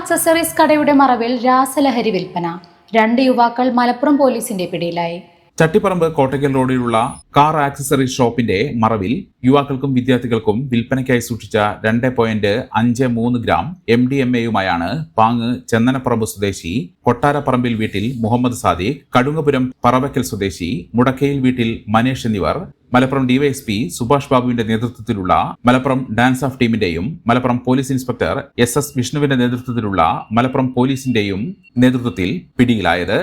Accessories കടയുടെ മറവിൽ രാസലഹരി വിൽപ്പന. 2 യുവാക്കൾ മലപ്പുറം പോലീസിന്റെ പിടിയിലായി. ചട്ടിപ്പറമ്പ് കോട്ടയ്ക്കൽ റോഡിലുള്ള കാർ ആക്സസറീസ് ഷോപ്പിന്റെ മറവിൽ യുവാക്കൾക്കും വിദ്യാർത്ഥികൾക്കും വിൽപ്പനയ്ക്കായി സൂക്ഷിച്ച 2.53 ഗ്രാം MDMA-യുമായാണ് പാങ്ങ് ചെന്നനപ്പറമ്പ് സ്വദേശി കൊട്ടാരപ്പറമ്പിൽ വീട്ടിൽ മുഹമ്മദ് സാദിഖ്, കടുങ്ങപുരം പറവയ്ക്കൽ സ്വദേശി മുടക്കയിൽ വീട്ടിൽ മനേഷ് എന്നിവർ മലപ്പുറം ഡിവൈഎസ്പി സുഭാഷ് ബാബുവിന്റെ നേതൃത്വത്തിലുള്ള മലപ്പുറം ഡാൻസ് ഓഫ് ടീമിന്റെയും മലപ്പുറം പോലീസ് ഇൻസ്പെക്ടർ SS വിഷ്ണുവിന്റെ നേതൃത്വത്തിലുള്ള മലപ്പുറം പോലീസിന്റെയും നേതൃത്വത്തിൽ പിടിയിലായത്.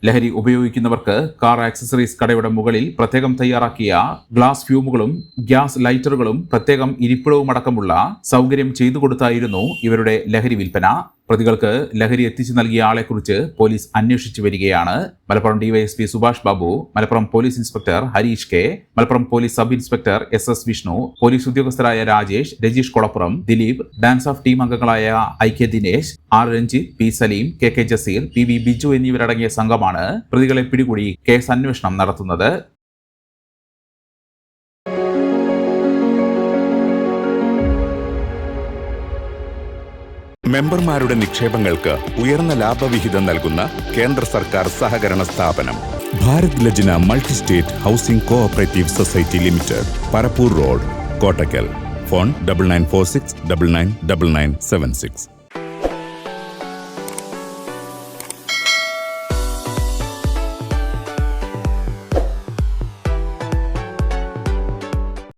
ലഹരി ഉപയോഗിക്കുന്നവർക്ക് കാർ ആക്സസറീസ് കടയുടെ മുകളിൽ പ്രത്യേകം തയ്യാറാക്കിയ ഗ്ലാസ് ഫ്യൂമുകളും ഗ്യാസ് ലൈറ്ററുകളും പ്രത്യേകം ഇരിപ്പിടവുമടക്കമുള്ള സൗകര്യം ചെയ്തു കൊടുത്തായിരുന്നു ഇവരുടെ ലഹരി വിൽപ്പന. പ്രതികൾക്ക് ലഹരി എത്തിച്ചു നൽകിയ ആളെക്കുറിച്ച് പോലീസ് അന്വേഷിച്ചു വരികയാണ്. Malappuram DYSP Subhash Babu, Malappuram police inspector Harish K, Malappuram police sub inspector SS Vishnu, police ഉദ്യോഗസ്ഥരായ Rajesh, Rajeesh Kolappuram, Dileep, DANSAF team അംഗങ്ങളായ IK Dinesh, R Ranjith, P Saleem, KK Jaseer, PV Biju എന്നിവരടങ്ങിയ സംഘമാണ് പ്രതികളെ പിടികൂടി കേസ് അന്വേഷണം നടത്തുന്നത്. മെമ്പർമാരുടെ നിക്ഷേപങ്ങൾക്ക് ഉയർന്ന ലാഭവിഹിതം നൽകുന്ന കേന്ദ്ര സർക്കാർ സഹകരണ സ്ഥാപനം Bharat Lajna multi state housing cooperative society limited, Parappur road, Kottakkal. Phone 9946 999976.